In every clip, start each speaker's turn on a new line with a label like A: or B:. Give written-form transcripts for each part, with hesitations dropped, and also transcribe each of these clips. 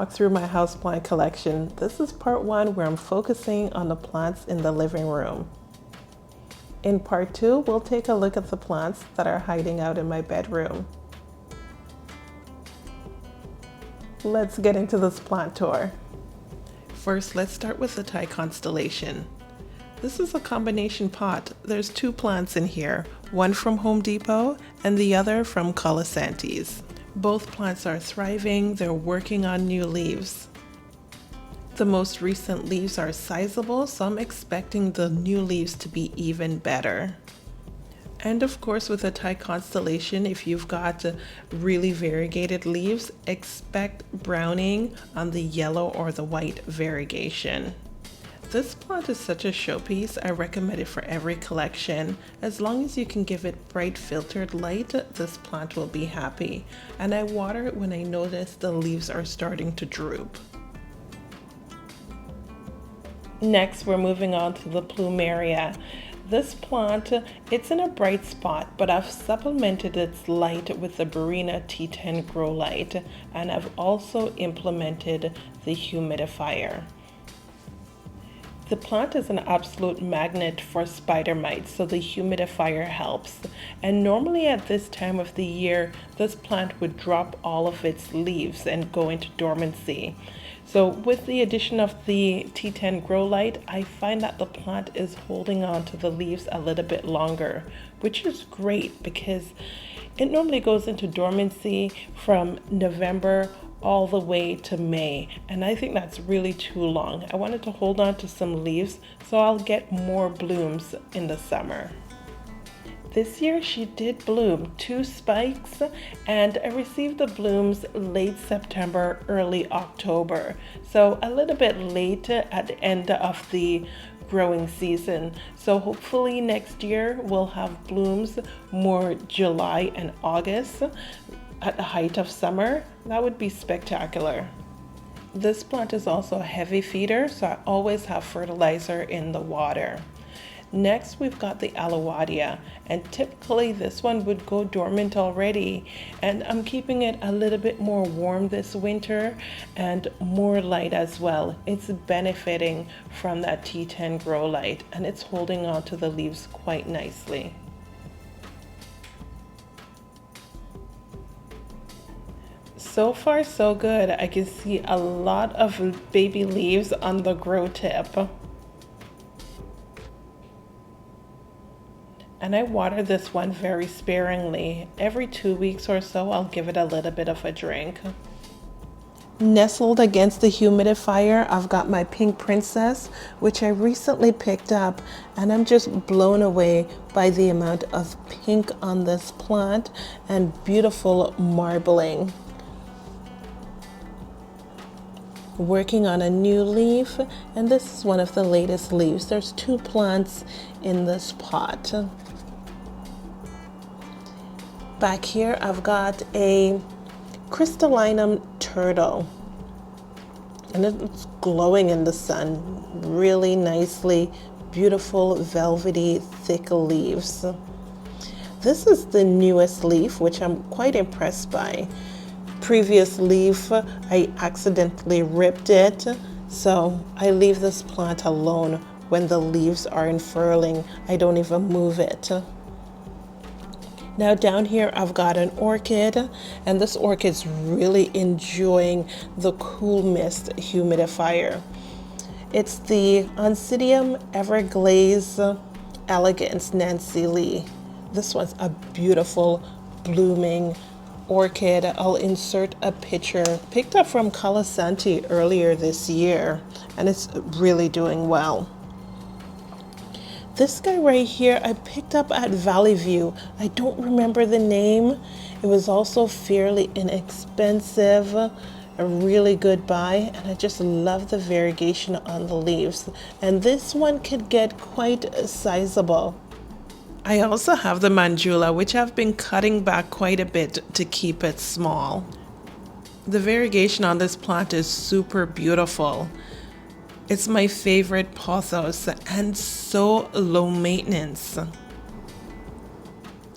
A: walk through my houseplant collection. This is part 1 where I'm focusing on the plants in the living room. In part 2, we'll take a look at the plants that are hiding out in my bedroom. Let's get into this plant tour. First, let's start with the Thai constellation. This is a combination pot. There's 2 plants in here, one from Home Depot and the other from Colosantes. Both plants are thriving, they're working on new leaves. The most recent leaves are sizable, so I'm expecting the new leaves to be even better. And of course, with the Thai constellation, if you've got really variegated leaves, expect browning on the yellow or the white variegation. This plant is such a showpiece. I recommend it for every collection. As long as you can give it bright filtered light, this plant will be happy. And I water it when I notice the leaves are starting to droop. Next, we're moving on to the plumeria. This plant, it's in a bright spot, but I've supplemented its light with the Barina T10 Grow Light, and I've also implemented the humidifier. The plant is an absolute magnet for spider mites, so the humidifier helps. And normally at this time of the year, this plant would drop all of its leaves and go into dormancy. So with the addition of the T10 Grow Light, I find that the plant is holding on to the leaves a little bit longer, which is great because it normally goes into dormancy from November all the way to May, and I think that's really too long. I wanted to hold on to some leaves so I'll get more blooms in the summer. This year she did bloom 2 spikes, and I received the blooms late September, early October. So a little bit late at the end of the growing season. So hopefully next year we'll have blooms more July and August at the height of summer. That would be spectacular. This plant is also a heavy feeder, so I always have fertilizer in the water. Next, we've got the alowadia, and typically this one would go dormant already, and I'm keeping it a little bit more warm this winter and more light as well. It's benefiting from that T10 Grow Light, and it's holding on to the leaves quite nicely. So far so good. I can see a lot of baby leaves on the grow tip. And I water this one very sparingly. Every 2 weeks or so, I'll give it a little bit of a drink. Nestled against the humidifier, I've got my pink princess, which I recently picked up, and I'm just blown away by the amount of pink on this plant and beautiful marbling. Working on a new leaf, and this is one of the latest leaves. There's 2 plants in this pot. Back here I've got a crystallinum turtle, and it's glowing in the sun really nicely. Beautiful velvety thick leaves. This is the newest leaf, which I'm quite impressed by. Previous leaf, I accidentally ripped it, so I leave this plant alone when the leaves are unfurling. I don't even move it. Now down here I've got an orchid, and this orchid's really enjoying the cool mist humidifier. It's the Oncidium Everglaze Elegance Nancy Lee. This one's a beautiful blooming orchid. I'll insert a picture picked up from Colosantes earlier this year, and it's really doing well. This guy right here I picked up at Valley View. I don't remember the name. It was also fairly inexpensive, a really good buy, and I just love the variegation on the leaves. And this one could get quite sizable. I also have the Manjula, which I've been cutting back quite a bit to keep it small. The variegation on this plant is super beautiful. It's my favorite pothos and so low maintenance.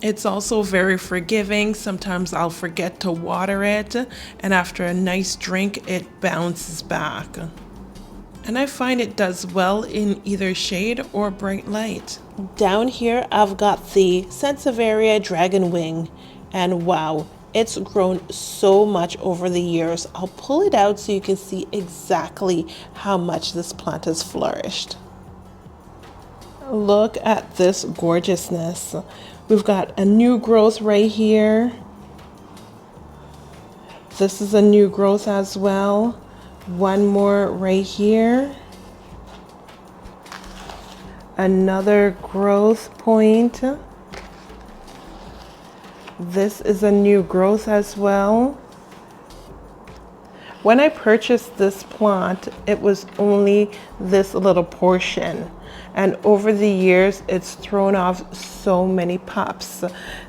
A: It's also very forgiving. Sometimes I'll forget to water it, and after a nice drink, it bounces back. And I find it does well in either shade or bright light. Down here, I've got the Sansevieria Dragon Wing, and wow, it's grown so much over the years. I'll pull it out so you can see exactly how much this plant has flourished. Look at this gorgeousness. We've got a new growth right here. This is a new growth as well. One more right here. Another growth point. This is a new growth as well. When I purchased this plant, it was only this little portion. And over the years, it's thrown off so many pups.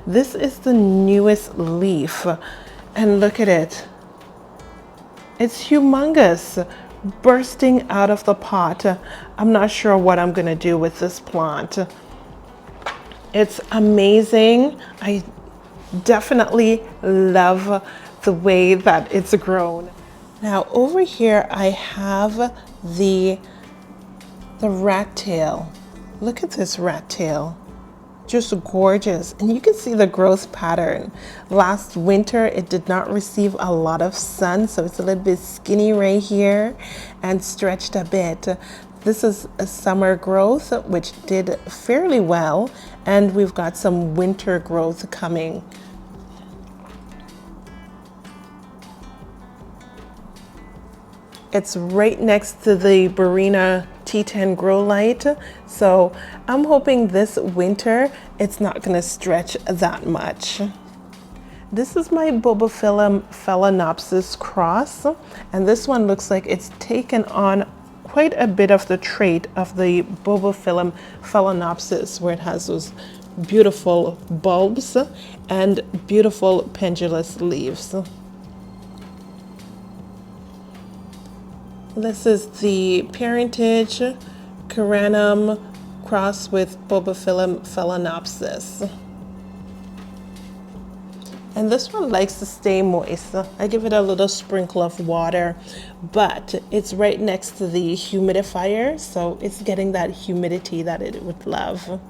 A: This is the newest leaf. And look at it. It's humongous, bursting out of the pot. I'm not sure what I'm gonna do with this plant. It's amazing. I definitely love the way that it's grown. Now over here I have the rat tail. Look at this rat tail. Just gorgeous, and you can see the growth pattern. Last winter it did not receive a lot of sun, so it's a little bit skinny right here and stretched a bit. This is a summer growth which did fairly well, and we've got some winter growth coming. It's right next to the Barina T10 grow light, so I'm hoping this winter it's not going to stretch that much. This is my Bulbophyllum phalaenopsis cross, and this one looks like it's taken on quite a bit of the trait of the Bulbophyllum phalaenopsis, where it has those beautiful bulbs and beautiful pendulous leaves. This is the parentage Caranum cross with Bulbophyllum phalaenopsis. And this one likes to stay moist. I give it a little sprinkle of water, but it's right next to the humidifier, so it's getting that humidity that it would love.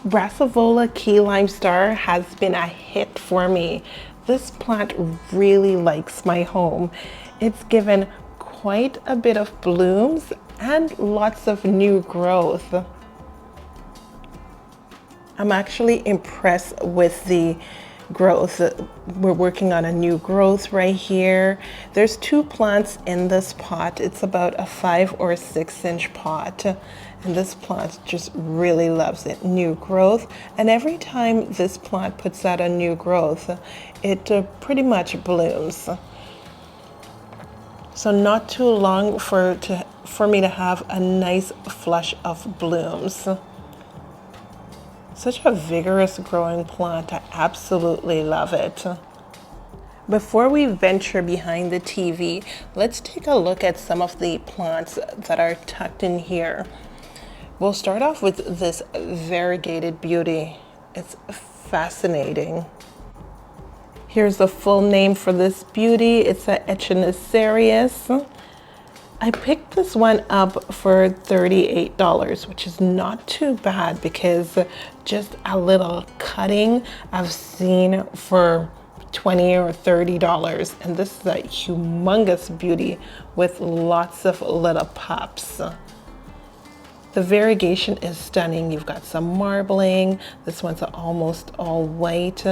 A: Brassavola Key Lime Star has been a hit for me. This plant really likes my home. It's given quite a bit of blooms and lots of new growth. I'm actually impressed with the growth. We're working on a new growth right here. There's two plants in this pot. It's about a 5 or 6 inch pot. And this plant just really loves it. New growth. And every time this plant puts out a new growth, it pretty much blooms. So not too long for me to have a nice flush of blooms. Such a vigorous growing plant. I absolutely love it. Before we venture behind the TV, let's take a look at some of the plants that are tucked in here. We'll start off with this variegated beauty. It's fascinating. Here's the full name for this beauty. It's a Echinacerius. I picked this one up for $38, which is not too bad because just a little cutting I've seen for $20 or $30. And this is a humongous beauty with lots of little pups. The variegation is stunning. You've got some marbling. This one's almost all white,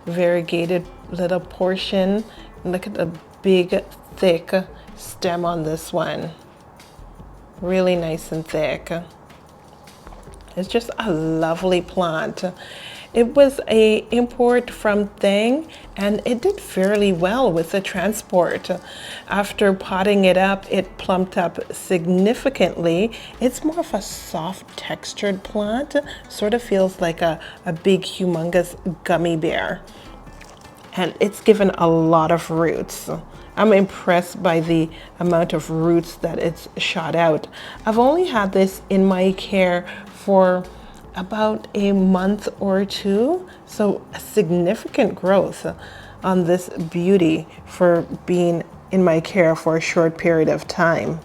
A: variegated little portion. Look at the big, thick stem on this one. Really nice and thick. It's just a lovely plant. It was a import from Thing, and it did fairly well with the transport. After potting it up, it plumped up significantly. It's more of a soft textured plant. Sort of feels like a big humongous gummy bear. And it's given a lot of roots. I'm impressed by the amount of roots that it's shot out. I've only had this in my care for about a month or two. So a significant growth on this beauty for being in my care for a short period of time.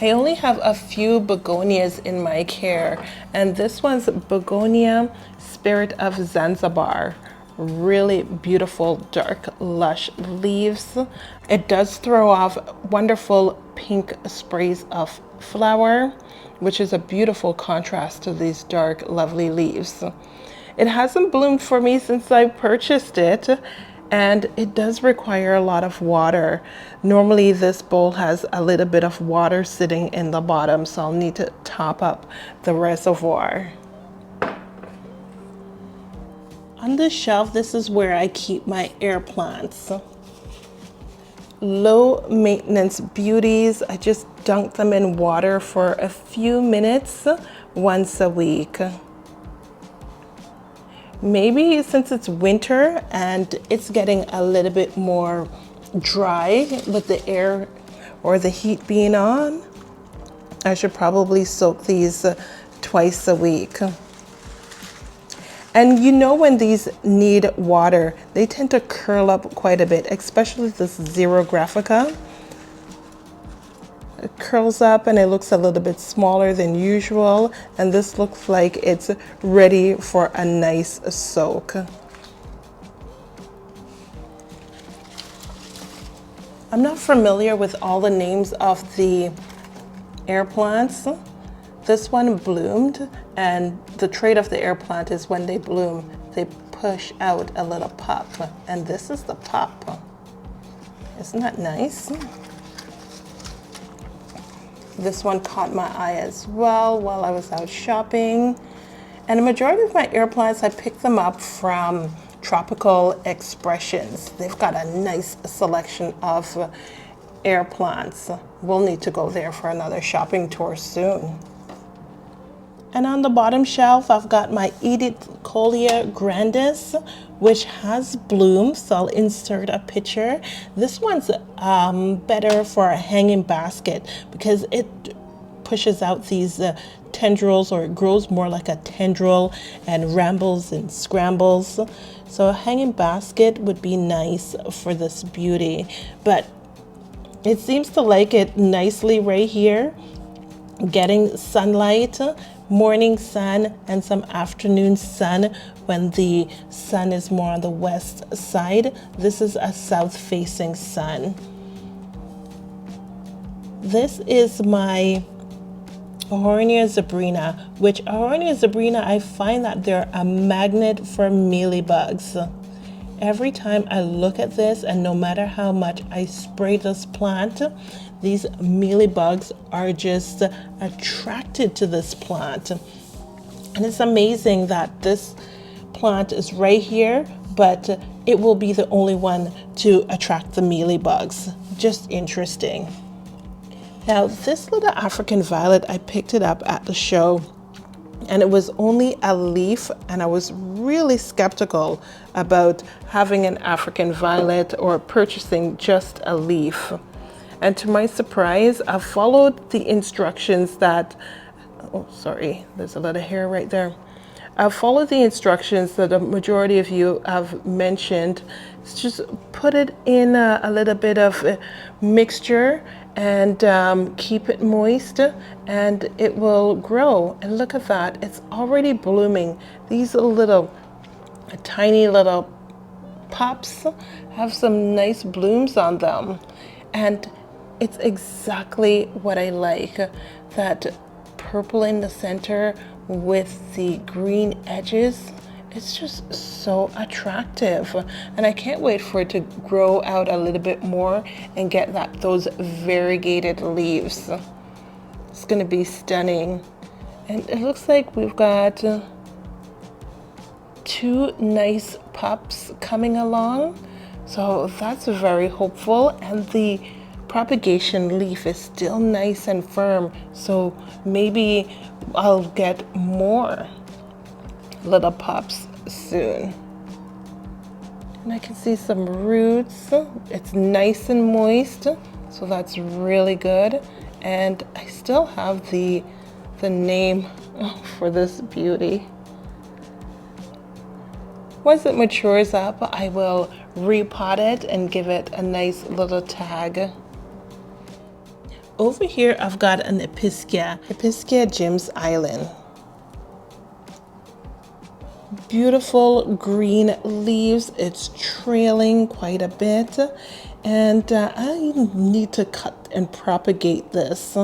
A: I only have a few begonias in my care, and this one's Begonia Spirit of Zanzibar. Really beautiful, dark, lush leaves. It does throw off wonderful pink sprays of flower, which is a beautiful contrast to these dark, lovely leaves. It hasn't bloomed for me since I purchased it, and it does require a lot of water. Normally this bowl has a little bit of water sitting in the bottom, so I'll need to top up the reservoir. On this shelf, this is where I keep my air plants. Low maintenance beauties. I just dunk them in water for a few minutes once a week. Maybe since it's winter and it's getting a little bit more dry with the air or the heat being on, I should probably soak these twice a week. And you know, when these need water, they tend to curl up quite a bit, especially this Xerographica. It curls up and it looks a little bit smaller than usual, and this looks like it's ready for a nice soak. I'm not familiar with all the names of the air plants. This one bloomed, and the trait of the air plant is when they bloom, they push out a little pup, and this is the pup. Isn't that nice? This one caught my eye as well while I was out shopping. And the majority of my air plants, I picked them up from Tropical Expressions. They've got a nice selection of air plants. We'll need to go there for another shopping tour soon. And on the bottom shelf, I've got my Edicolia grandis, which has bloomed, so I'll insert a picture. This one's better for a hanging basket because it pushes out these tendrils, or it grows more like a tendril and rambles and scrambles. So a hanging basket would be nice for this beauty, but it seems to like it nicely right here, getting sunlight, morning sun and some afternoon sun when the sun is more on the west side. This is a south facing sun. This is my Ahornia zebrina, which Ahornia zebrina, I find that they're a magnet for mealybugs. Every time I look at this, and no matter how much I spray this plant, these mealybugs are just attracted to this plant. And it's amazing that this plant is right here, but it will be the only one to attract the mealybugs. Just interesting. Now, this little African violet, I picked it up at the show, and it was only a leaf, and I was really skeptical about having an African violet or purchasing just a leaf. And to my surprise, I followed the instructions that, oh, sorry, there's a lot of hair right there. I followed the instructions that the majority of you have mentioned. Just put it in a little bit of mixture and keep it moist, and it will grow. And look at that, it's already blooming. These little tiny little pops have some nice blooms on them, and it's exactly what I like. That purple in the center with the green edges. It's just so attractive, and I can't wait for it to grow out a little bit more and get those variegated leaves. It's gonna be stunning. And it looks like we've got two nice pups coming along, so that's very hopeful. And the propagation leaf is still nice and firm, so maybe I'll get more little pups soon. And I can see some roots. It's nice and moist, so that's really good. And I still have the the name for this beauty. Once it matures up, I will repot it and give it a nice little tag. Over here, I've got an Episcia Jim's Island. Beautiful green leaves. It's trailing quite a bit, and I need to cut and propagate this.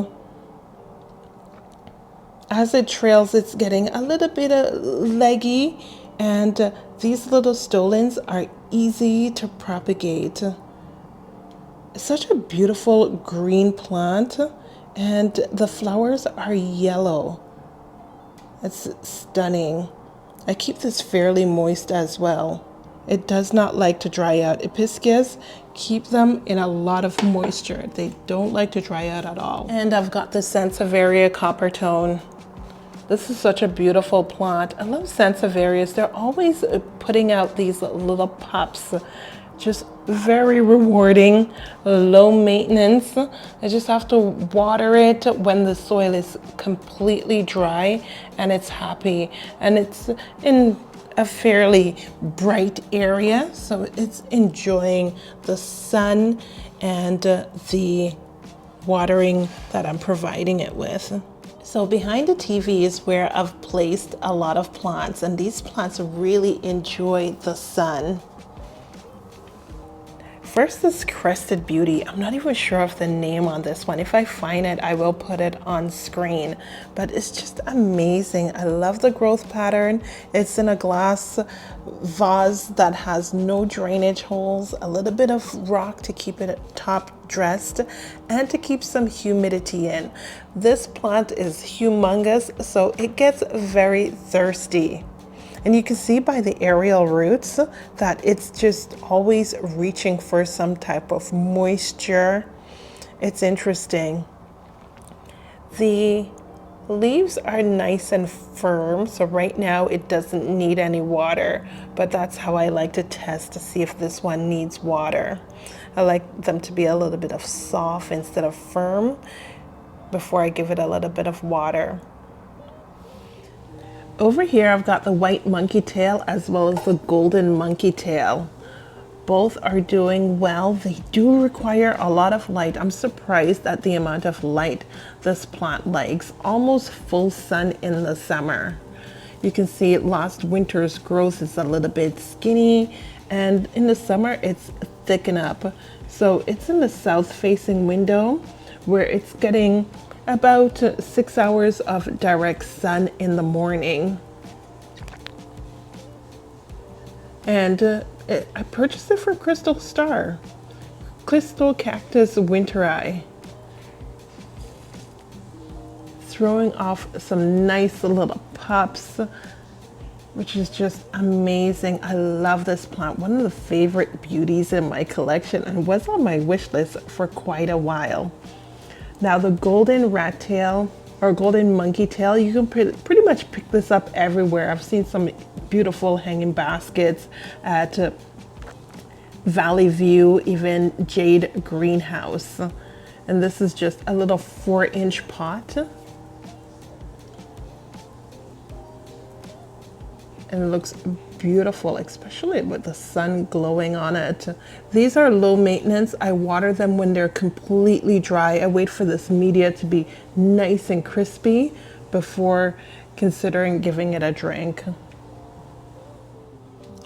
A: As it trails, it's getting a little bit leggy, and these little stolons are easy to propagate. It's such a beautiful green plant, and the flowers are yellow. It's stunning. I keep this fairly moist as well. It does not like to dry out. Episcias keep them in a lot of moisture. They don't like to dry out at all. And I've got the Sansevieria copper tone. This is such a beautiful plant. I love Sansevierias. They're always putting out these little pups. Just very rewarding, low maintenance. I just have to water it when the soil is completely dry and it's happy, and it's in a fairly bright area, so it's enjoying the sun and the watering that I'm providing it with. So behind the TV is where I've placed a lot of plants, and these plants really enjoy the sun. First, this Crested Beauty. I'm not even sure of the name on this one. If I find it, I will put it on screen. But it's just amazing. I love the growth pattern. It's in a glass vase that has no drainage holes, a little bit of rock to keep it top dressed, and to keep some humidity in. This plant is humongous, so it gets very thirsty. And you can see by the aerial roots that it's just always reaching for some type of moisture. It's interesting. The leaves are nice and firm, so right now it doesn't need any water, but that's how I like to test to see if this one needs water. I like them to be a little bit of soft instead of firm before I give it a little bit of water. Over here, I've got the white monkey tail as well as the golden monkey tail. Both are doing well. They do require a lot of light. I'm surprised at the amount of light this plant likes. Almost full sun in the summer. You can see last winter's growth is a little bit skinny, and in the summer it's thicken up. So it's in the south facing window where it's getting about 6 hours of direct sun in the morning. And I purchased it from Crystal Star. Crystal Cactus Winteri. Throwing off some nice little pups, which is just amazing. I love this plant. One of the favorite beauties in my collection, and was on my wish list for quite a while. Now the golden rat tail or golden monkey tail, you can pretty much pick this up everywhere. I've seen some beautiful hanging baskets at Valley View, even Jade Greenhouse. And this is just a little 4-inch pot. And it looks beautiful, especially with the sun glowing on it. These are low maintenance. I water them when they're completely dry. I wait for this media to be nice and crispy before considering giving it a drink.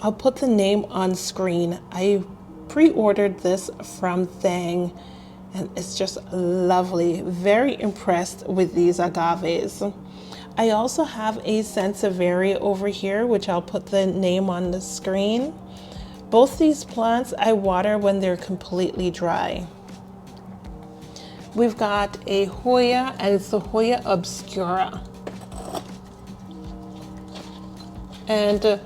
A: I'll put the name on screen. I pre-ordered this from Thang, and it's just lovely. Very impressed with these agaves. I also have a Sansevieria over here, which I'll put the name on the screen. Both these plants I water when they're completely dry. We've got a Hoya, and it's the Hoya obscura. And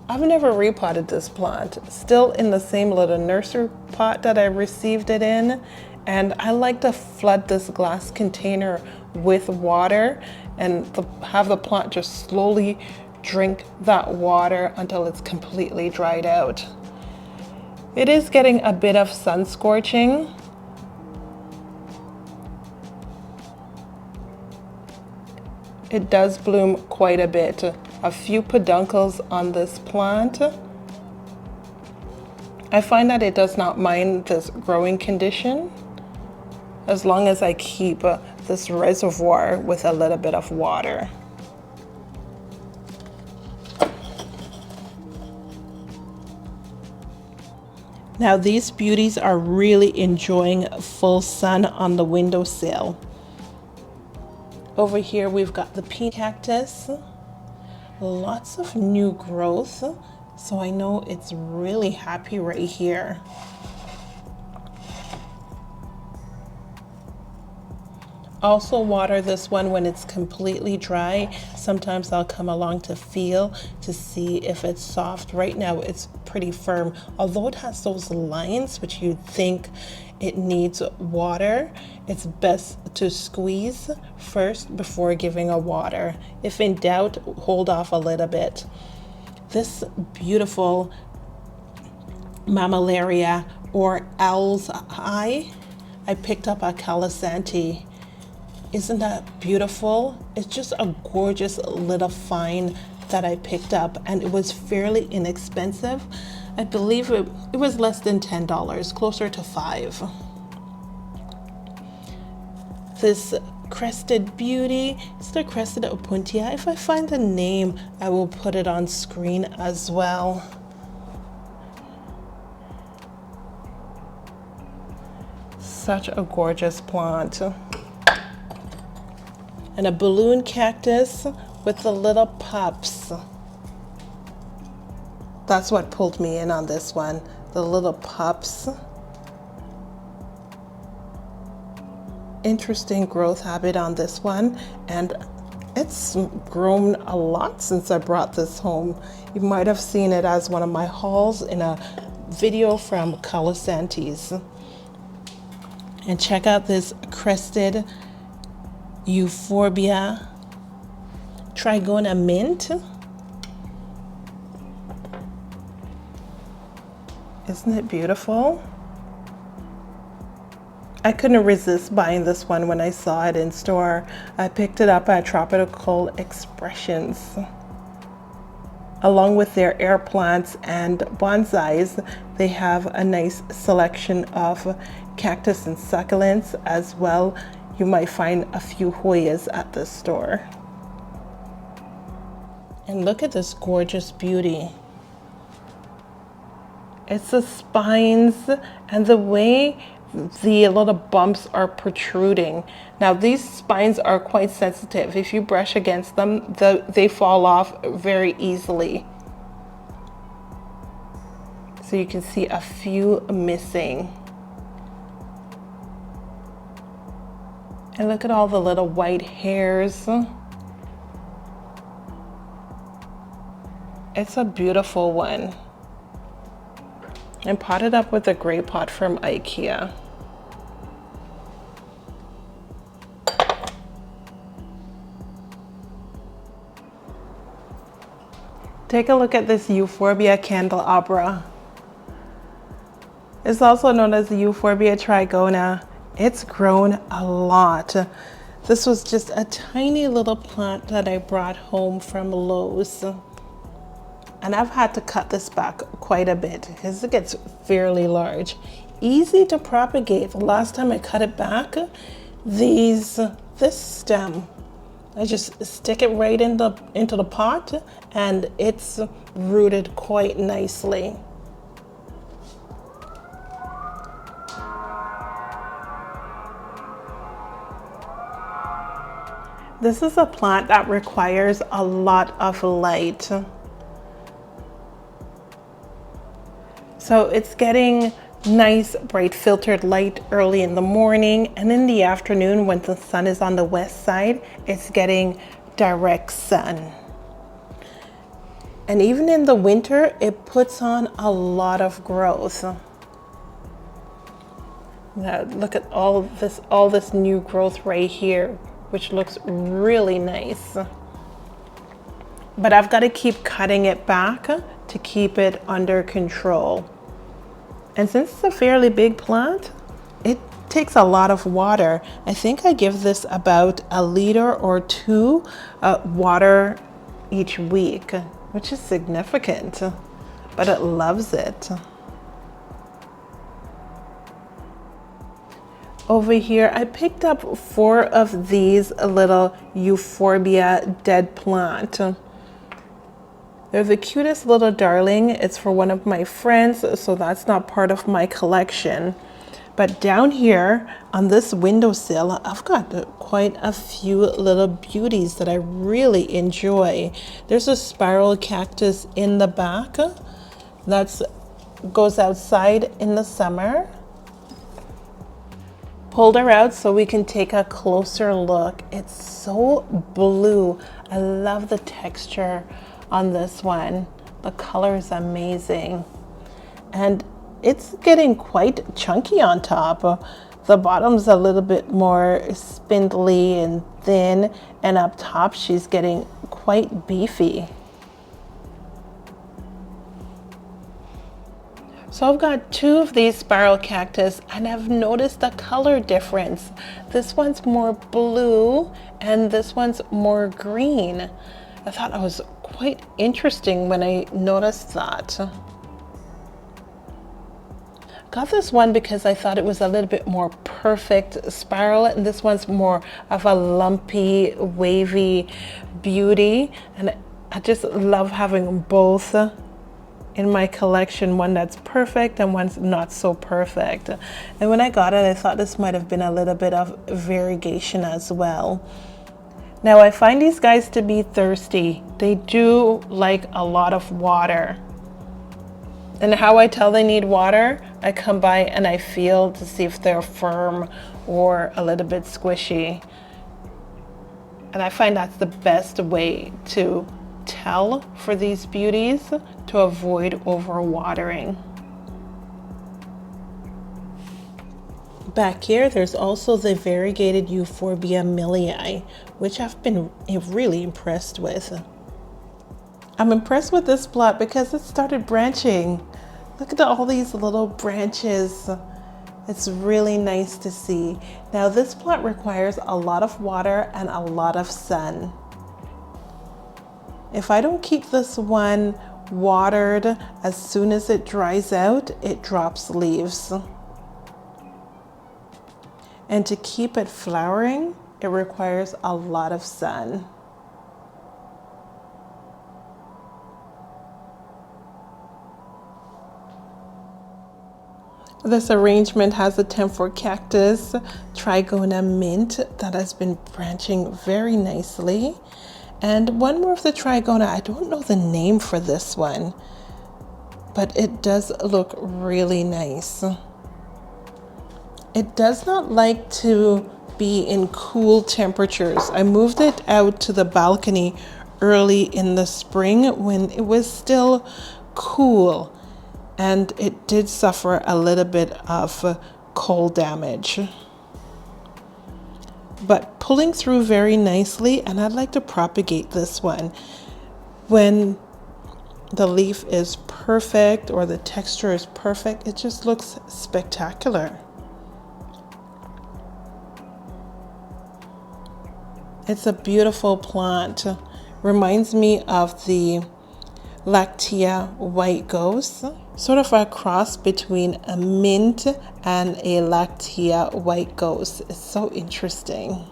A: I've never repotted this plant. Still in the same little nursery pot that I received it in. And I like to flood this glass container with water and have the plant just slowly drink that water until it's completely dried out. It is getting a bit of sun scorching. It does bloom quite a bit. A few peduncles on this plant. I find that it does not mind this growing condition as long as I keep this reservoir with a little bit of water. Now these beauties are really enjoying full sun on the windowsill. Over here we've got the pea cactus. Lots of new growth, so I know it's really happy right here. Also water this one when it's completely dry. Sometimes I'll come along to feel to see if it's soft. Right now it's pretty firm. Although it has those lines which you'd think it needs water, it's best to squeeze first before giving a water. If in doubt, hold off a little bit. This beautiful mammillaria or owl's eye, I picked up at Calisanti. Isn't that beautiful? It's just a gorgeous little find that I picked up, and it was fairly inexpensive. I believe it was less than $10, closer to $5. This crested beauty, it's the crested opuntia. If I find the name, I will put it on screen as well. Such a gorgeous plant. And a balloon cactus with the little pups. That's what pulled me in on this one, the little pups. Interesting growth habit on this one, and it's grown a lot since I brought this home. You might have seen it as one of my hauls in a video from Calisanti's. And check out this crested Euphorbia Trigona mint. Isn't it beautiful? I couldn't resist buying this one when I saw it in store. I picked it up at Tropical Expressions. Along with their air plants and bonsais, they have a nice selection of cactus and succulents as well. You might find a few Hoyas at this store. And look at this gorgeous beauty. It's the spines and the way the little bumps are protruding. Now these spines are quite sensitive. If you brush against them, they fall off very easily. So you can see a few missing. And look at all the little white hairs. It's a beautiful one. And potted up with a gray pot from IKEA. Take a look at this Euphorbia candelabra. It's also known as the Euphorbia trigona. It's grown a lot. This was just a tiny little plant that I brought home from Lowe's. And I've had to cut this back quite a bit because it gets fairly large. Easy to propagate. The last time I cut it back, this stem, I just stick it right into the pot and it's rooted quite nicely. This is a plant that requires a lot of light. So it's getting nice, bright, filtered light early in the morning, and in the afternoon when the sun is on the west side, it's getting direct sun. And even in the winter, it puts on a lot of growth. Now look at all this new growth right here, which looks really nice. But I've got to keep cutting it back to keep it under control. And since it's a fairly big plant, it takes a lot of water. I think I give this about 1 or 2 water each week, which is significant, but it loves it. Over here, I picked up 4 of these little euphorbia dead plant. They're the cutest little darling. It's for one of my friends, so that's not part of my collection. But down here on this windowsill, I've got quite a few little beauties that I really enjoy. There's a spiral cactus in the back that goes outside in the summer. Pulled her out so we can take a closer look. It's so blue. I love the texture on this one. The color is amazing. And it's getting quite chunky on top. The bottom's a little bit more spindly and thin, and up top she's getting quite beefy. So I've got 2 of these spiral cactus, and I've noticed a color difference. This one's more blue and this one's more green. I thought it was quite interesting when I noticed that. Got this one because I thought it was a little bit more perfect spiral, and this one's more of a lumpy, wavy beauty. And I just love having both in my collection, one that's perfect and one's not so perfect. And when I got it, I thought this might have been a little bit of variegation as well. Now I find these guys to be thirsty. They do like a lot of water. And how I tell they need water, I come by and I feel to see if they're firm or a little bit squishy. And I find that's the best way to tell for these beauties, to avoid overwatering. Back here, there's also the variegated Euphorbia millii, which I've been really impressed with. I'm impressed with this plot because it started branching. Look at all these little branches. It's really nice to see. Now this plant requires a lot of water and a lot of sun. If I don't keep this one watered, as soon as it dries out, it drops leaves. And to keep it flowering, it requires a lot of sun. This arrangement has a 10-foot cactus, Trigona mint, that has been branching very nicely. And one more of the Trigona, I don't know the name for this one, but it does look really nice. It does not like to be in cool temperatures. I moved it out to the balcony early in the spring when it was still cool, and it did suffer a little bit of cold damage. But pulling through very nicely, and I'd like to propagate this one. When the leaf is perfect or the texture is perfect, it just looks spectacular. It's a beautiful plant. Reminds me of the Lactea white ghost, sort of a cross between a mint and a Lactea white ghost. It's so interesting.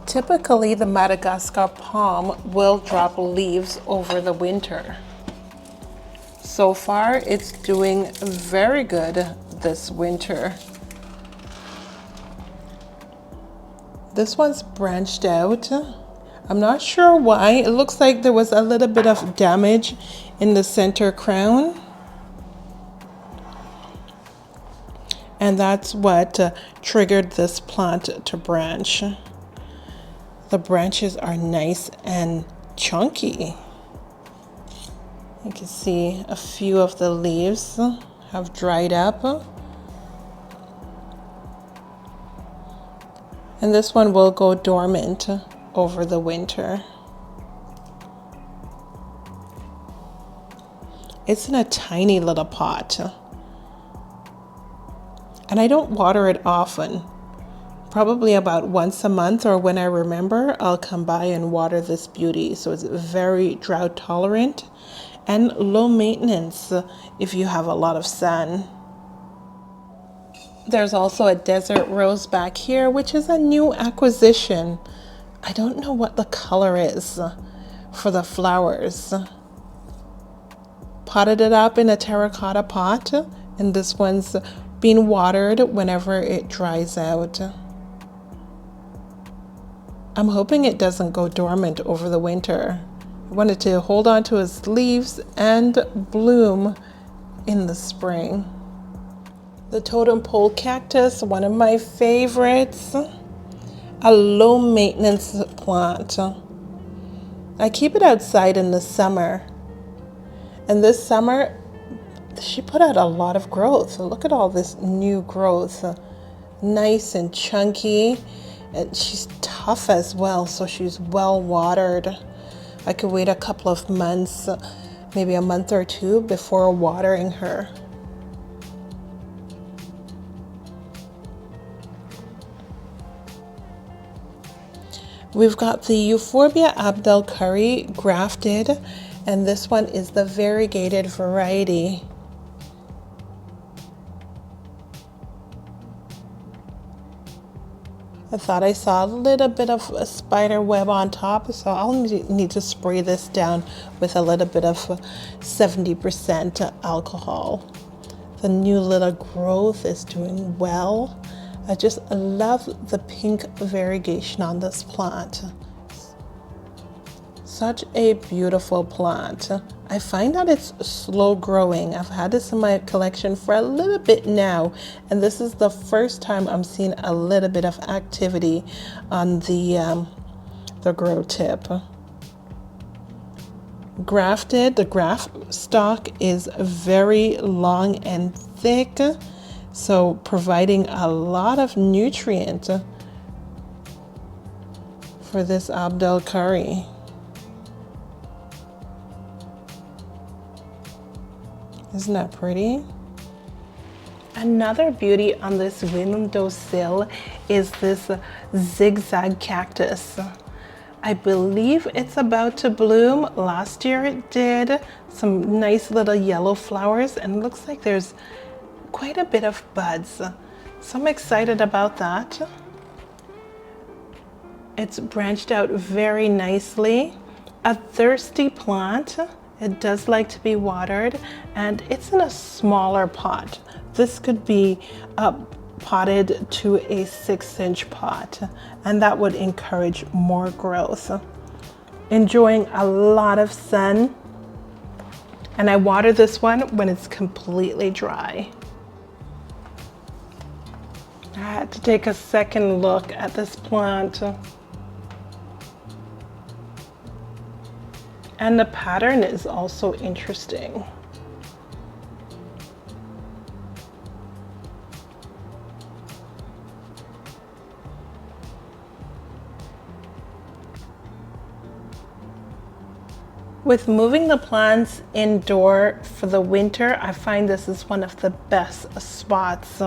A: Typically, the Madagascar palm will drop leaves over the winter. So far, it's doing very good this winter. This one's branched out. I'm not sure why. It looks like there was a little bit of damage in the center crown. And that's what triggered this plant to branch. The branches are nice and chunky. You can see a few of the leaves have dried up. And this one will go dormant over the winter. It's in a tiny little pot. And I don't water it often. Probably about once a month, or when I remember, I'll come by and water this beauty. So it's very drought tolerant and low maintenance if you have a lot of sun. There's also a desert rose back here, which is a new acquisition. I don't know what the color is for the flowers. Potted it up in a terracotta pot, and this one's being watered whenever it dries out. I'm hoping it doesn't go dormant over the winter. I wanted to hold on to its leaves and bloom in the spring. The totem pole cactus, one of my favorites. A low maintenance plant. I keep it outside in the summer. And this summer, she put out a lot of growth. Look at all this new growth. Nice and chunky. And she's tough as well, so she's well watered. I could wait a couple of months, maybe a month or two before watering her. We've got the Euphorbia Abdel Curry grafted, and this one is the variegated variety. I thought I saw a little bit of a spider web on top, so I'll need to spray this down with a little bit of 70% alcohol. The new little growth is doing well. I just love the pink variegation on this plant. Such a beautiful plant. I find that it's slow growing. I've had this in my collection for a little bit now, and this is the first time I'm seeing a little bit of activity on the grow tip. Grafted, the graft stalk is very long and thick, so providing a lot of nutrient for this Abdel Curry. Isn't that pretty? Another beauty on this windowsill is this zigzag cactus. I believe it's about to bloom. Last year it did. Some nice little yellow flowers, and it looks like there's quite a bit of buds. So I'm excited about that. It's branched out very nicely. A thirsty plant. It does like to be watered, and it's in a smaller pot. This could be potted to a 6-inch pot, and that would encourage more growth. Enjoying a lot of sun, and I water this one when it's completely dry. I had to take a second look at this plant. And the pattern is also interesting. With moving the plants indoor for the winter, I find this is one of the best spots.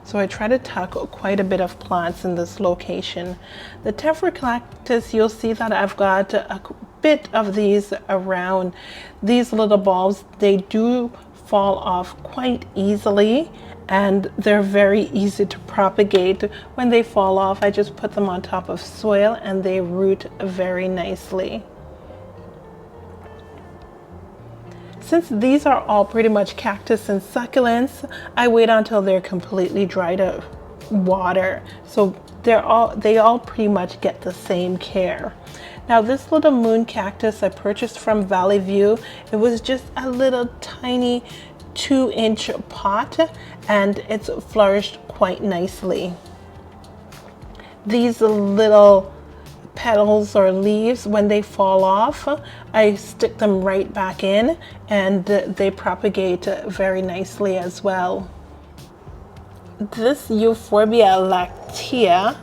A: So I try to tuck quite a bit of plants in this location. The Tephra cactus, you'll see that I've got a bit of these around. These little bulbs, they do fall off quite easily, and they're very easy to propagate. When they fall off, I just put them on top of soil and they root very nicely. Since these are all pretty much cactus and succulents, I wait until they're completely dry to water. So they all pretty much get the same care. Now this little moon cactus I purchased from Valley View, it was just a little tiny 2-inch pot, and it's flourished quite nicely. These little petals or leaves, when they fall off, I stick them right back in, and they propagate very nicely as well. This Euphorbia lactea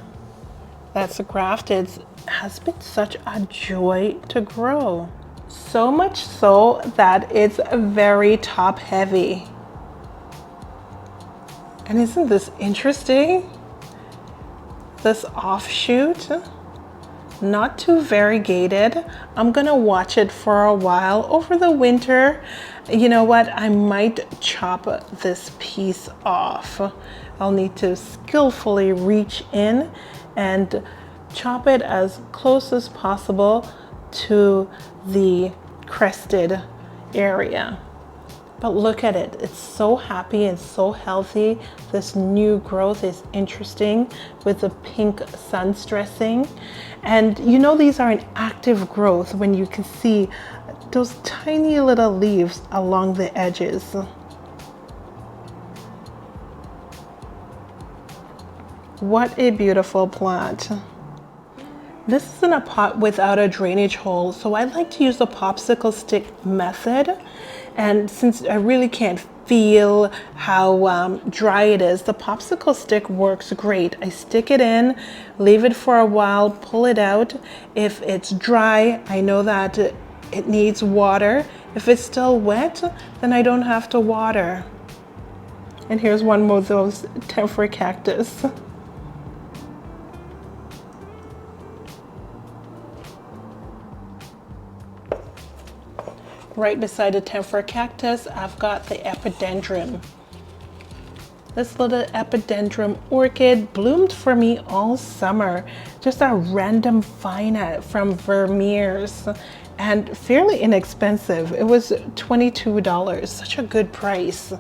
A: that's grafted has been such a joy to grow. So much so that it's very top heavy. And isn't this interesting? This offshoot, not too variegated. I'm gonna watch it for a while over the winter. You know what? I might chop this piece off. I'll need to skillfully reach in and chop it as close as possible to the crested area. But look at it, it's so happy and so healthy. This new growth is interesting with the pink sun stressing. And you know, these are an active growth when you can see those tiny little leaves along the edges. What a beautiful plant. This is in a pot without a drainage hole, so I like to use the popsicle stick method. And since I really can't feel how dry it is, the popsicle stick works great. I stick it in, leave it for a while, pull it out. If it's dry, I know that it needs water. If it's still wet, then I don't have to water. And here's one more of those temporary cactus. Right beside the temper cactus, I've got the epidendrum. This little epidendrum orchid bloomed for me all summer. Just a random find from Vermeer's and fairly inexpensive. It was $22, such a good price.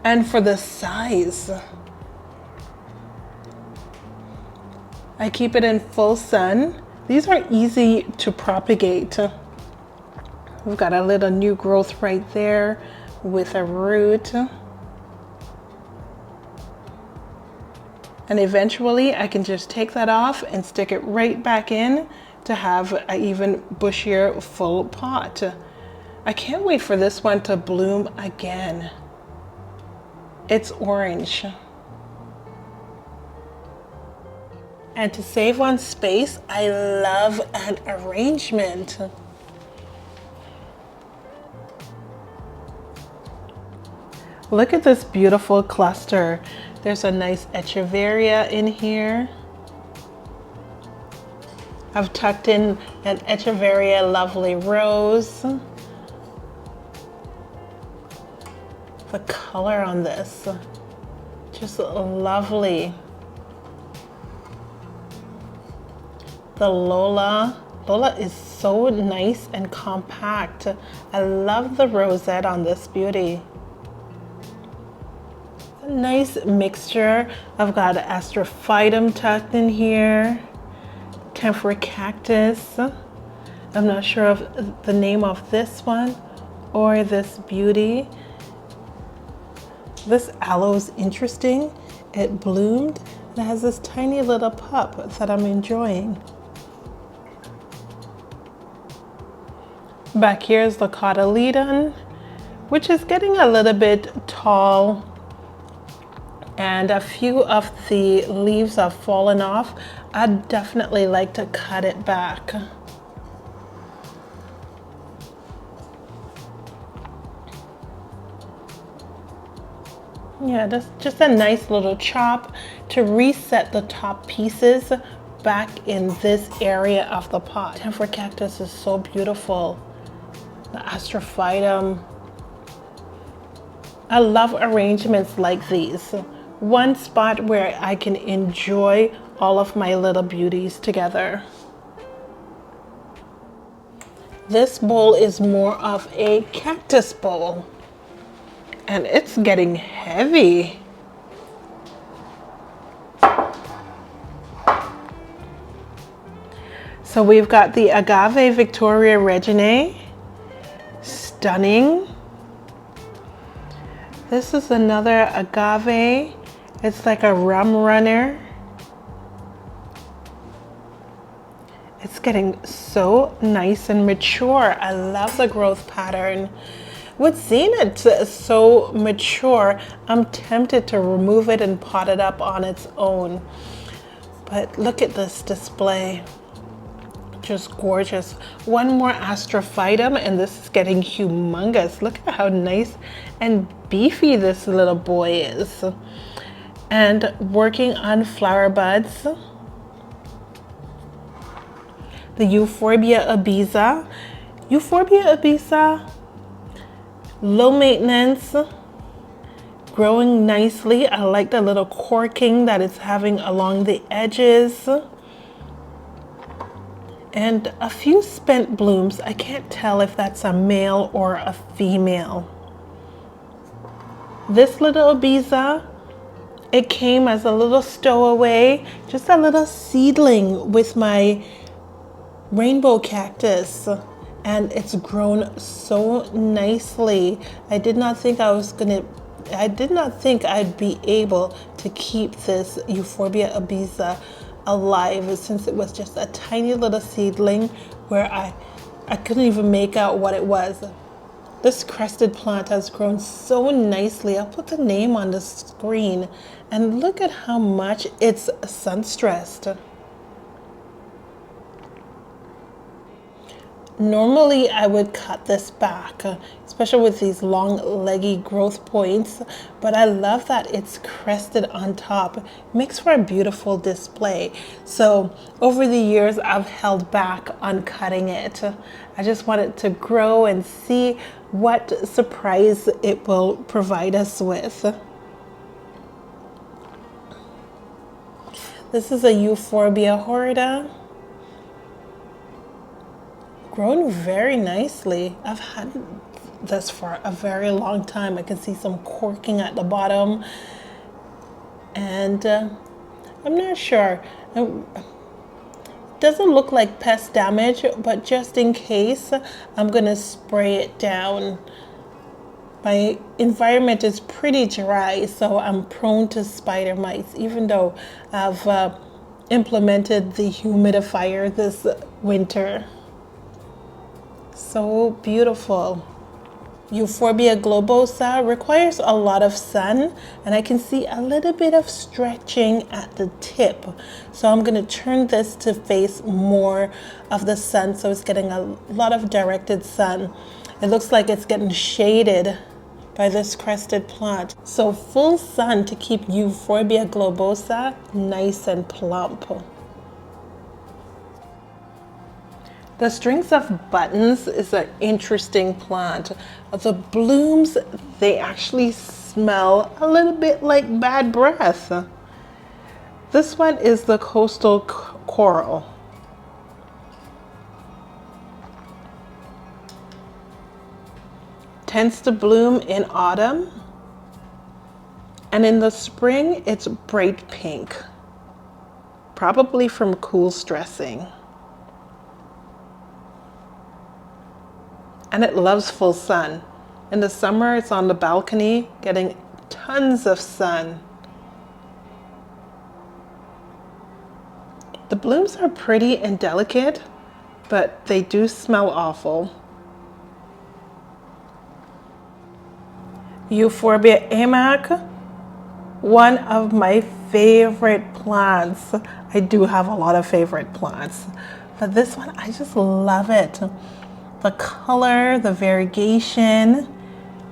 A: And for the size, I keep it in full sun. These are easy to propagate. We've got a little new growth right there with a root. And eventually I can just take that off and stick it right back in to have an even bushier full pot. I can't wait for this one to bloom again. It's orange. And to save on space, I love an arrangement. Look at this beautiful cluster. There's a nice echeveria in here. I've tucked in an echeveria lovely rose. The color on this, just lovely. The Lola is so nice and compact. I love the rosette on this beauty. A nice mixture. I've got astrophytum tucked in here, temper cactus. I'm not sure of the name of this one or this beauty. This aloe is interesting. It bloomed and it has this tiny little pup that I'm enjoying. Back here is the cotyledon, which is getting a little bit tall, and a few of the leaves have fallen off. I'd definitely like to cut it back. Yeah, that's just a nice little chop to reset the top pieces back in this area of the pot. Temper cactus is so beautiful. The astrophytum. I love arrangements like these. One spot where I can enjoy all of my little beauties together. This bowl is more of a cactus bowl, and it's getting heavy. So we've got the agave Victoria Reginae. Stunning. This is another agave. It's like a rum runner. It's getting so nice and mature. I love the growth pattern. With seeing it so mature, I'm tempted to remove it and pot it up on its own. But look at this display. just gorgeous. One more astrophytum, and this is getting humongous. Look at how nice and beefy this little boy is. And working on flower buds, the Euphorbia obesa. Euphorbia obesa, low maintenance, growing nicely. I like the little corking that it's having along the edges. And a few spent blooms. I can't tell if that's a male or a female. This little obesa, it came as a little stowaway, just a little seedling with my rainbow cactus, and it's grown so nicely. I did not think I'd be able to keep this Euphorbia obesa alive, since it was just a tiny little seedling where I couldn't even make out what it was. This crested plant has grown so nicely. I'll put the name on the screen, and look at how much it's sun stressed. Normally I would cut this back, especially with these long leggy growth points, but I love that it's crested on top. It makes for a beautiful display. So over the years I've held back on cutting it. I just want it to grow and see what surprise it will provide us with. This is a Euphorbia horrida. Grown very nicely. I've had this for a very long time. I can see some corking at the bottom, and I'm not sure. It doesn't look like pest damage, but just in case, I'm gonna spray it down. My environment is pretty dry, so I'm prone to spider mites, even though I've implemented the humidifier this winter. So beautiful. Euphorbia globosa requires a lot of sun, and I can see a little bit of stretching at the tip. So I'm going to turn this to face more of the sun, so it's getting a lot of directed sun. It looks like it's getting shaded by this crested plant. So full sun to keep Euphorbia globosa nice and plump. The strings of buttons is an interesting plant. The blooms, they actually smell a little bit like bad breath. This one is the coastal coral. Tends to bloom in autumn, and in the spring it's bright pink, probably from cool stressing. And it loves full sun. In the summer, it's on the balcony getting tons of sun. The blooms are pretty and delicate, but they do smell awful. Euphorbia amac, one of my favorite plants. I do have a lot of favorite plants, but this one, I just love it. The color, the variegation,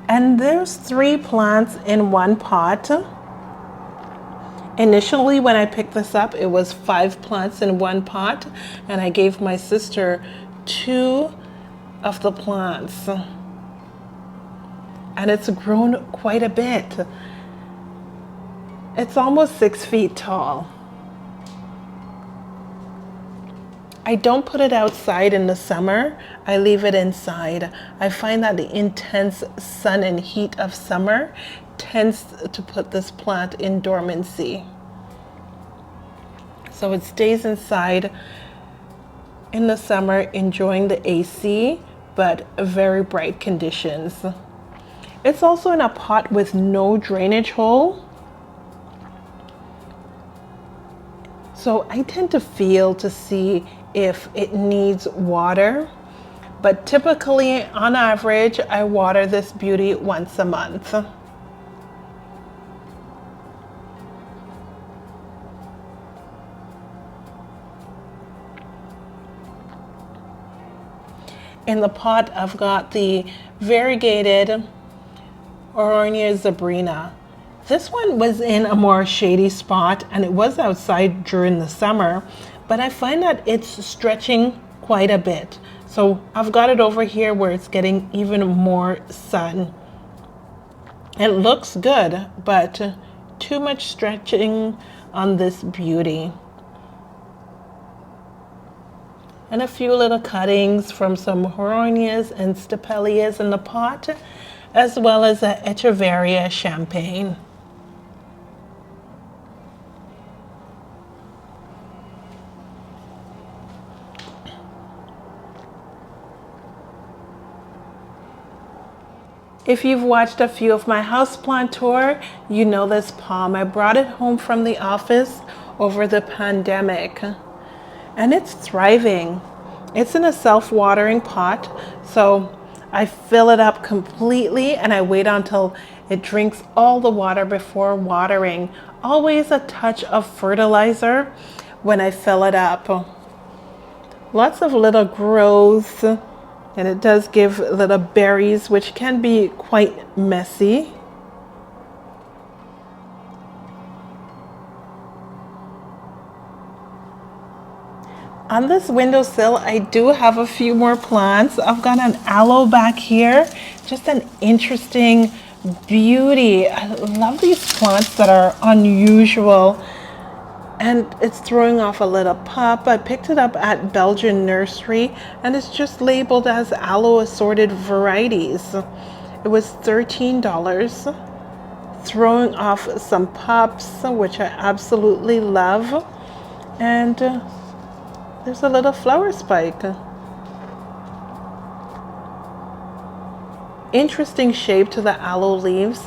A: and there's 3 plants in one pot. Initially, when I picked this up, it was 5 plants in one pot, and I gave my sister 2 of the plants. And it's grown quite a bit. It's almost 6 feet tall. I don't put it outside in the summer. I leave it inside. I find that the intense sun and heat of summer tends to put this plant in dormancy. So it stays inside in the summer, enjoying the AC, but very bright conditions. It's also in a pot with no drainage hole. So I tend to feel to see if it needs water, but typically on average, I water this beauty once a month. In the pot, I've got the variegated Aronia Zabrina. This one was in a more shady spot and it was outside during the summer, but I find that it's stretching quite a bit. So I've got it over here where it's getting even more sun. It looks good, but too much stretching on this beauty. And a few little cuttings from some Horonias and Stapelias in the pot, as well as a Echeveria champagne. If you've watched a few of my houseplant tour, you know this palm. I brought it home from the office over the pandemic, and it's thriving. It's in a self-watering pot, so I fill it up completely and I wait until it drinks all the water before watering. Always a touch of fertilizer when I fill it up. Lots of little growths. And it does give little berries, which can be quite messy. On this windowsill, I do have a few more plants. I've got an aloe back here, just an interesting beauty. I love these plants that are unusual. And it's throwing off a little pup. I picked it up at Belgian Nursery and it's just labeled as aloe assorted varieties. It was $13, throwing off some pups, which I absolutely love. And there's a little flower spike. Interesting shape to the aloe leaves.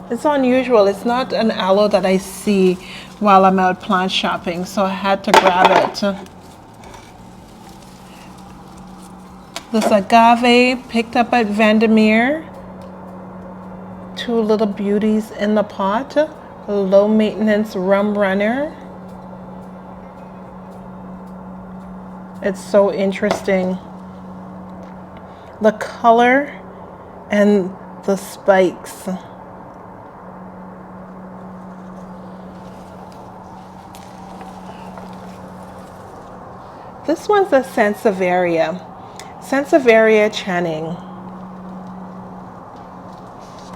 A: It's unusual. It's not an aloe that I see while I'm out plant shopping, so I had to grab it. This agave picked up at Vandermeer. Two little beauties in the pot. A low maintenance rum runner. It's so interesting. The color and the spikes. This one's a Sansevieria Channing,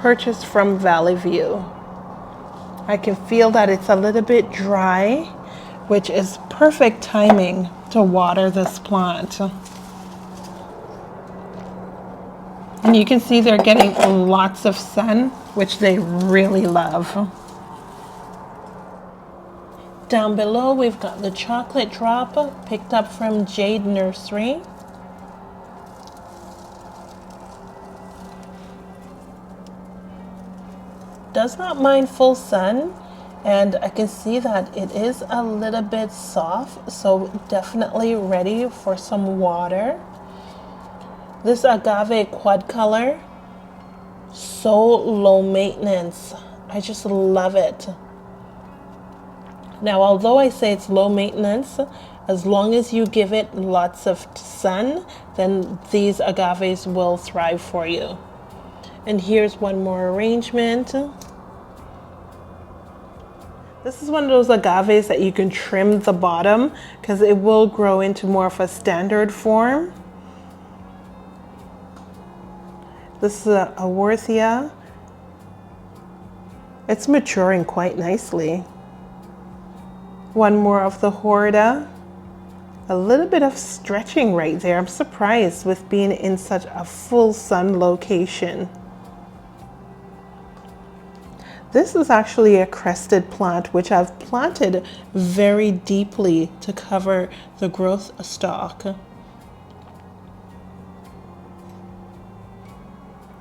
A: purchased from Valley View. I can feel that it's a little bit dry, which is perfect timing to water this plant. And you can see they're getting lots of sun, which they really love. Down below, we've got the chocolate drop picked up from Jade Nursery. Does not mind full sun, and I can see that it is a little bit soft, so definitely ready for some water. This agave quad color, so low maintenance. I just love it. Now, although I say it's low maintenance, as long as you give it lots of sun, then these agaves will thrive for you. And here's one more arrangement. This is one of those agaves that you can trim the bottom because it will grow into more of a standard form. This is a Worthia. It's maturing quite nicely. One more of the Horda. A little bit of stretching right there. I'm surprised with being in such a full sun location. This is actually a crested plant, which I've planted very deeply to cover the growth stalk.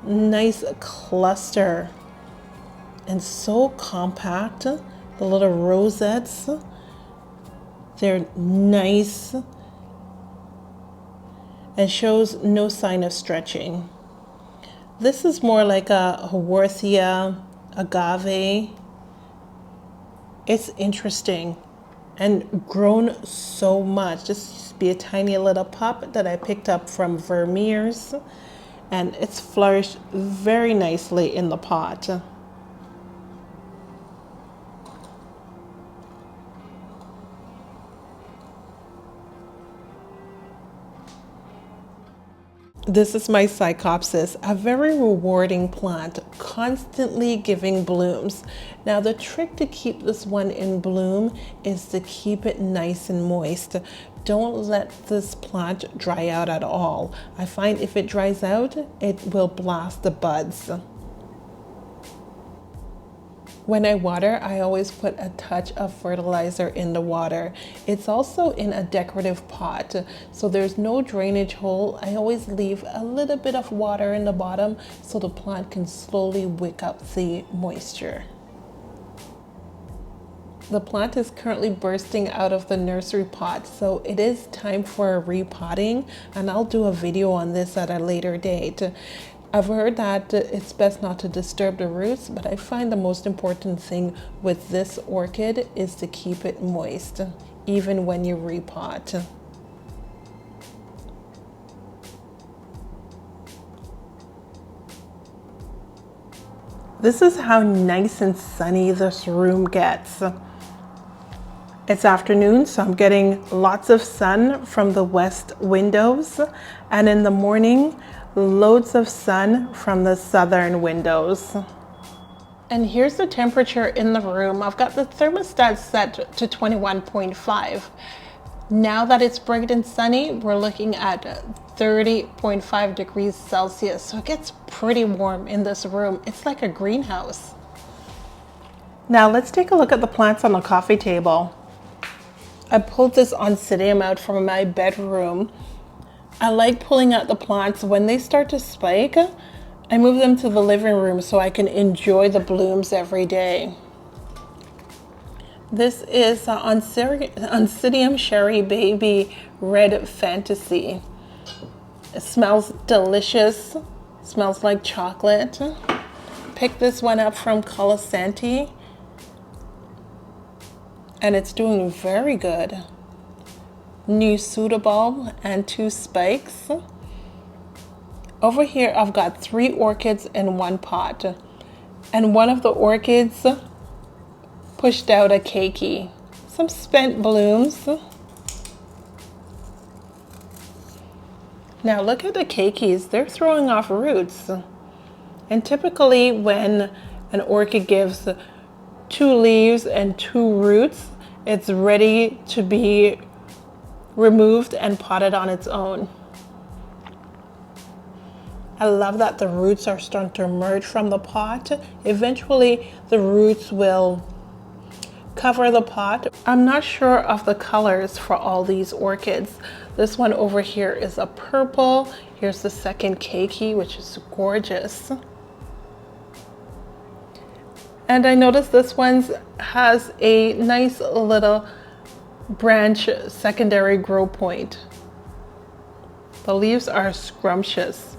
A: Nice cluster and so compact. The little rosettes, they're nice and shows no sign of stretching. This is more like a Haworthia agave. It's interesting and grown so much. This used to be a tiny little pup that I picked up from Vermeer's, and it's flourished very nicely in the pot. This is my Cycopsis, a very rewarding plant, constantly giving blooms. Now the trick to keep this one in bloom is to keep it nice and moist. Don't let this plant dry out at all. I find if it dries out, it will blast the buds. When I water, I always put a touch of fertilizer in the water. It's also in a decorative pot, so there's no drainage hole. I always leave a little bit of water in the bottom so the plant can slowly wick up the moisture. The plant is currently bursting out of the nursery pot, so it is time for a repotting, and I'll do a video on this at a later date. I've heard that it's best not to disturb the roots, but I find the most important thing with this orchid is to keep it moist, even when you repot. This is how nice and sunny this room gets. It's afternoon, so I'm getting lots of sun from the west windows, and in the morning, loads of sun from the southern windows. And here's the temperature in the room. I've got the thermostat set to 21.5. Now that it's bright and sunny, we're looking at 30.5 degrees Celsius. So it gets pretty warm in this room. It's like a greenhouse. Now let's take a look at the plants on the coffee table. I pulled this oncidium out from my bedroom. I like pulling out the plants when they start to spike. I move them to the living room so I can enjoy the blooms every day. This is Oncidium Sherry Baby Red Fantasy. It smells delicious, smells like chocolate. Picked this one up from Colasanti, and it's doing very good. New pseudobulb and 2 spikes. Over here I've got 3 orchids in one pot, and one of the orchids pushed out a keiki. Some spent blooms. Now look at the keikis, they're throwing off roots. And typically when an orchid gives 2 leaves and 2 roots, it's ready to be removed and potted on its own. I love that the roots are starting to emerge from the pot. Eventually the roots will cover the pot. I'm not sure of the colors for all these orchids. This one over here is a purple. Here's the second keiki, which is gorgeous. And I noticed this one has a nice little branch secondary grow point. The leaves are scrumptious.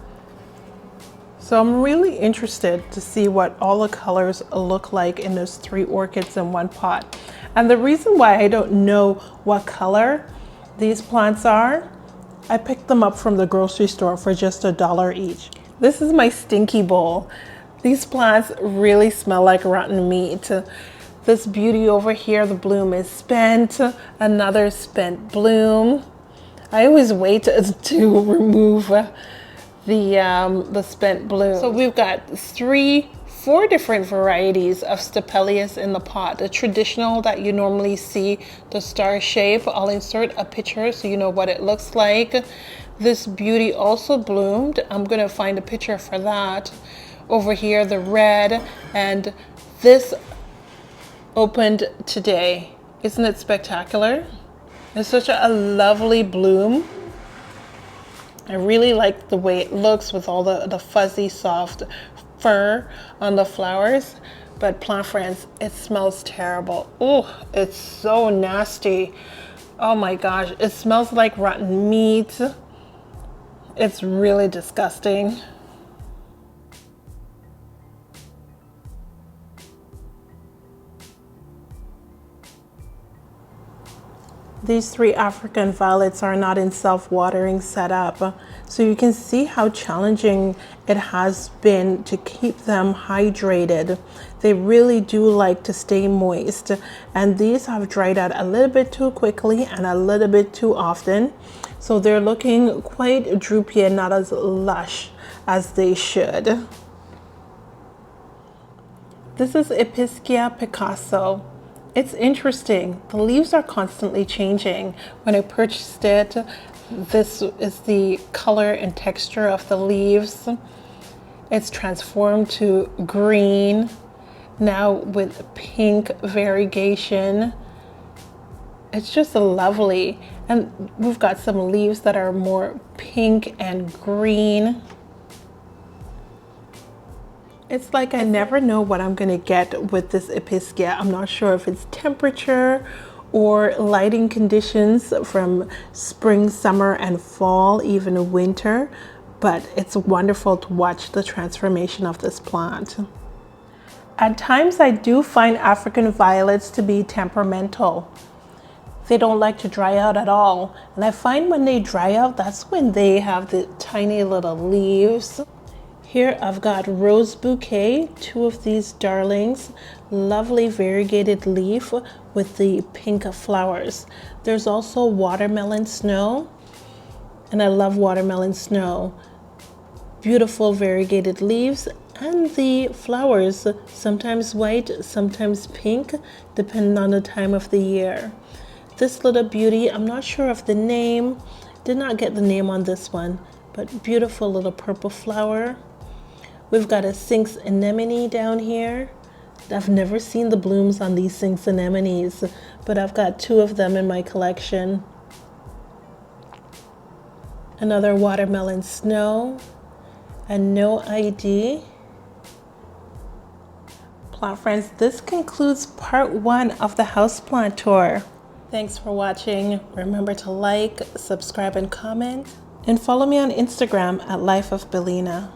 A: So I'm really interested to see what all the colors look like in those 3 orchids in one pot. And the reason why I don't know what color these plants are, I picked them up from the grocery store for just $1 each. This is my stinky bowl. These plants really smell like rotten meat. This beauty over here, the bloom is spent, another spent bloom. I always wait to remove the spent bloom. So we've got 4 different varieties of Stapelius in the pot. The traditional that you normally see, the star shape. I'll insert a picture so you know what it looks like. This beauty also bloomed. I'm gonna find a picture for that. Over here, the red, and this opened today. Isn't it spectacular? It's such a lovely bloom. I really like the way it looks with all the fuzzy soft fur on the flowers, but plant friends, it smells terrible. Oh, it's so nasty. Oh my gosh, it smells like rotten meat. It's really disgusting. These 3 African violets are not in self-watering setup, so you can see how challenging it has been to keep them hydrated. They really do like to stay moist, and these have dried out a little bit too quickly and a little bit too often, so they're looking quite droopy and not as lush as they should. This is Ipiscia Picasso. It's interesting. The leaves are constantly changing. When I purchased it, this is the color and texture of the leaves. It's transformed to green, now with pink variegation. It's just lovely. And we've got some leaves that are more pink and green. It's like I never know what I'm gonna get with this Ipiscia. I'm not sure if it's temperature or lighting conditions from spring, summer, and fall, even winter, but it's wonderful to watch the transformation of this plant. At times I do find African violets to be temperamental. They don't like to dry out at all. And I find when they dry out, that's when they have the tiny little leaves. Here I've got Rose Bouquet, 2 of these darlings, lovely variegated leaf with the pink flowers. There's also Watermelon Snow, and I love Watermelon Snow. Beautiful variegated leaves, and the flowers, sometimes white, sometimes pink, depending on the time of the year. This little beauty, I'm not sure of the name, did not get the name on this one, but beautiful little purple flower. We've got a Sinks anemone down here. I've never seen the blooms on these Sinks anemones, but I've got 2 of them in my collection. Another Watermelon Snow, and No ID. Plant friends, this concludes part 1 of the houseplant tour. Thanks for watching. Remember to like, subscribe, and comment, and follow me on Instagram at Life of Bellina.